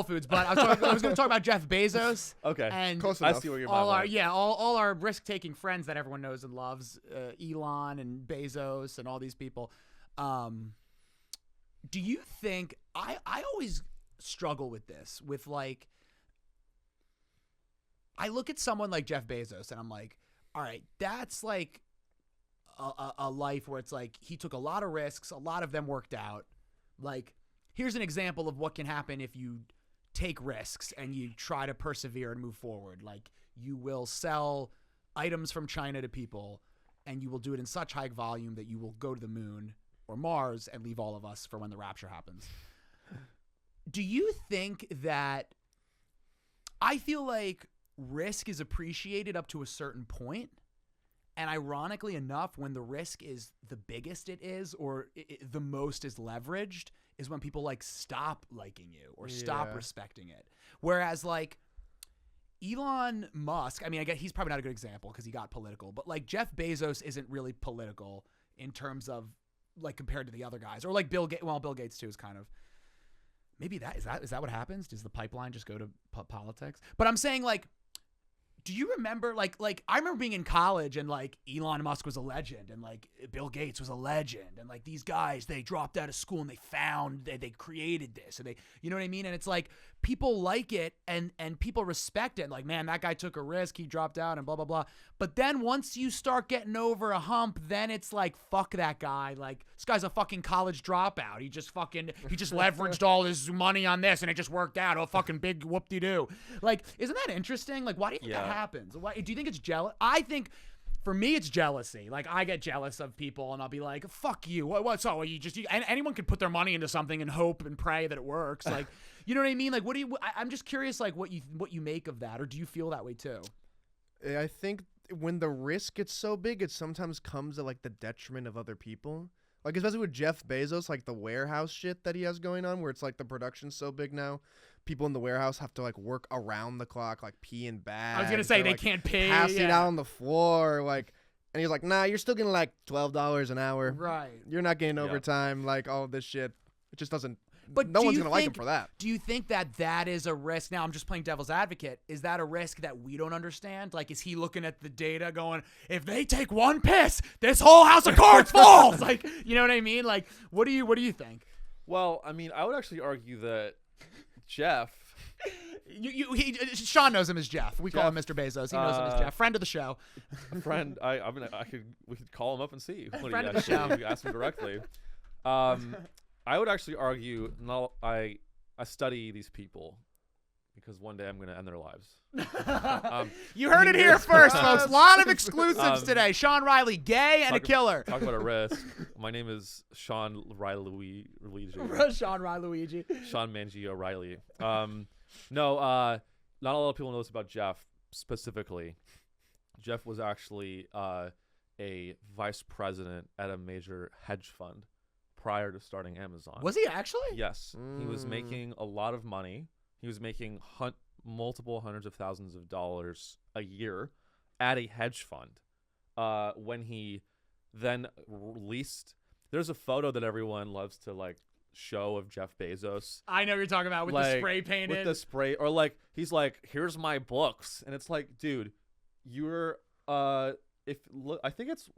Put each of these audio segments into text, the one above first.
Whole Foods, but I was going to talk about Jeff Bezos. Okay. And Close I enough. see what you're all our about. all our risk-taking friends that everyone knows and loves, Elon and Bezos and all these people. Do you think I always struggle with this with like I look at someone like Jeff Bezos and I'm like, all right, that's like a life where it's like he took a lot of risks, a lot of them worked out. Like, here's an example of what can happen if you take risks and you try to persevere and move forward. Like, you will sell items from China to people and you will do it in such high volume that you will go to the moon or Mars and leave all of us for when the rapture happens. Do you think that I feel like risk is appreciated up to a certain point? And ironically enough, when the risk is the biggest it is, or the most is leveraged, is when people like stop liking you or stop respecting it. Whereas like Elon Musk, I mean, I guess he's probably not a good example because he got political, but like Jeff Bezos isn't really political in terms of like compared to the other guys, or like Bill Gates. Well, Bill Gates too is kind of maybe is that what happens? Does the pipeline just go to politics? But I'm saying like. Do you remember, like I remember being in college and, like, Elon Musk was a legend and, like, Bill Gates was a legend and, like, these guys, they dropped out of school and they created this and they, you know what I mean? And it's like people like it and people respect it. Like, man, that guy took a risk, he dropped out and blah, blah, blah. But then once you start getting over a hump, then it's like, fuck that guy. Like, this guy's a fucking college dropout. He just leveraged all his money on this and it just worked out. Oh, fucking big whoop-de-doo. Like, isn't that interesting? Like, why do you think that happens? Why, do you think it's jealous? I think for me it's jealousy. Like, I get jealous of people and I'll be like, fuck you. What's all anyone can put their money into something and hope and pray that it works. Like, you know what I mean? Like, I'm just curious, like, what you make of that, or do you feel that way too? I think when the risk gets so big, it sometimes comes at like the detriment of other people. Like, especially with Jeff Bezos, like the warehouse shit that he has going on, where it's like the production's so big now, people in the warehouse have to like work around the clock, like pee in bags. I was gonna say or, they like, can't pay. pass it out on the floor, like. And he's like, nah, you're still getting like $12 an hour. Right. You're not getting overtime, like all of this shit. It just doesn't. But no one's gonna like him for that. Do you think that is a risk? Now I'm just playing devil's advocate. Is that a risk that we don't understand? Like, is he looking at the data going, if they take one piss, this whole house of cards falls? Like, you know what I mean? Like, what do you think? Well, I mean, I would actually argue that Jeff. Sean knows him as Jeff. We call him Mr. Bezos. He knows him as Jeff. Friend of the show. Friend. We could call him up and see. Friend of the show. You ask him directly. I would actually argue. No, I study these people because one day I'm going to end their lives. You heard it here first, folks. A lot of exclusives today. Sean Riley, gay and a killer. Talk about a risk. My name is Sean Riley Luigi. Sean Riley Luigi. Sean Mangio Riley. No, not a lot of people know this about Jeff specifically. Jeff was actually a vice president at a major hedge fund prior to starting Amazon. Was he actually? Yes. He was making a lot of money. He was making multiple hundreds of thousands of dollars a year at a hedge fund. When he then released, there's a photo that everyone loves to like show of Jeff Bezos. I know what you're talking about with the spray painted. With the spray, or like he's like, here's my books, and it's like, dude, you're I think it's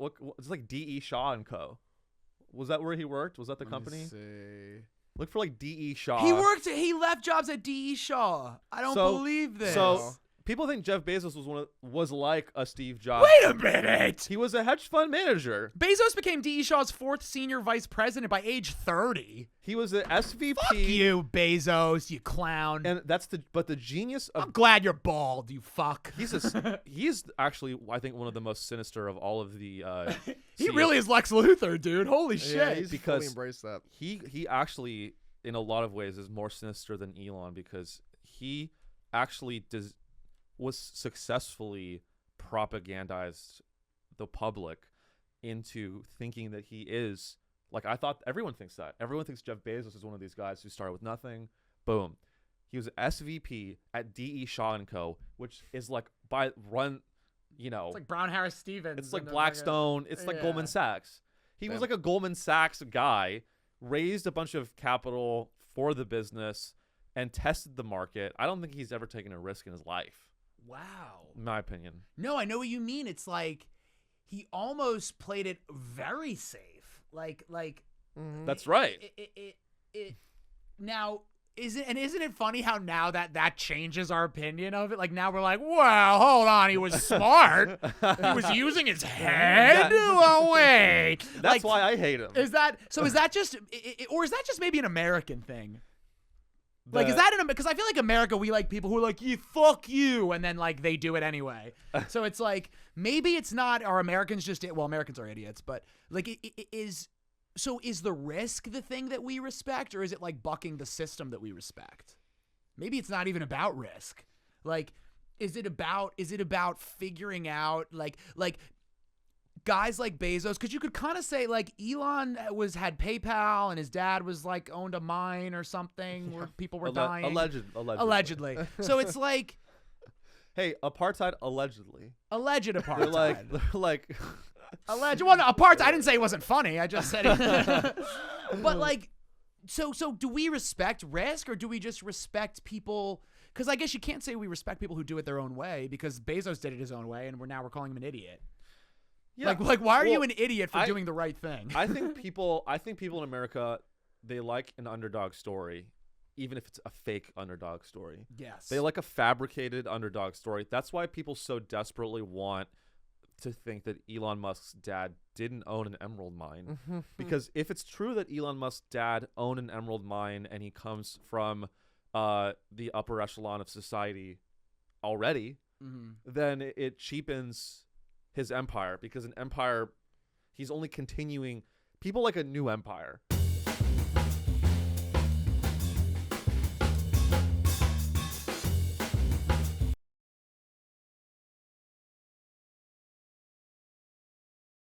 like D.E. Shaw and Co. Was that where he worked? Was that the company? Look for like D.E. Shaw. He left jobs at D.E. Shaw. I don't believe this. So people think Jeff Bezos was like a Steve Jobs. Wait a minute. He was a hedge fund manager. Bezos became D.E. Shaw's fourth senior vice president by age 30. He was an SVP. Fuck you, Bezos, you clown. And but the genius of. I'm glad you're bald, you fuck. He's actually, I think, one of the most sinister of all of the. He really is Lex Luthor, dude. Holy shit. Yeah, he's because fully embraced that. He actually, in a lot of ways, is more sinister than Elon because he actually was successfully propagandized the public into thinking that he is, like, I thought everyone thinks that. Everyone thinks Jeff Bezos is one of these guys who started with nothing. Boom. He was SVP at D.E. Shaw & Co., which is like It's like Brown Harris Stevens. It's like Blackstone. It's like Goldman Sachs. He was like a Goldman Sachs guy, raised a bunch of capital for the business, and tested the market. I don't think he's ever taken a risk in his life, Wow. in my opinion. No, I know what you mean. It's like he almost played it very safe. Like That's right. It now isn't it funny how now that changes our opinion of it? Like now we're like, well, hold on, he was smart. He was using his head. Oh wait, That's why I hate him. Is that just or is that just maybe an American thing? Like, is that because I feel like America, we like people who are like, yeah, fuck you, and then like they do it anyway. So it's like maybe it's not. Are Americans just Americans are idiots, but like it is. So is the risk the thing that we respect, or is it like bucking the system that we respect? Maybe it's not even about risk. Like, is it about figuring out like guys like Bezos? Because you could kind of say like Elon had PayPal and his dad was like owned a mine or something where people were dying. Allegedly. So it's like, hey, apartheid allegedly. Alleged apartheid. They're like. Alleged. Well, no, apartheid. I didn't say it wasn't funny. I just said it. But like, so do we respect risk, or do we just respect people? Because I guess you can't say we respect people who do it their own way, because Bezos did it his own way, and we're calling him an idiot. Yeah. Like why are you an idiot for doing the right thing? I think people in America, they like an underdog story, even if it's a fake underdog story. Yes. They like a fabricated underdog story. That's why people so desperately want to think that Elon Musk's dad didn't own an emerald mine. Because if it's true that Elon Musk's dad owned an emerald mine and he comes from the upper echelon of society already, then it cheapens his empire, because an empire, he's only continuing. People like a new empire.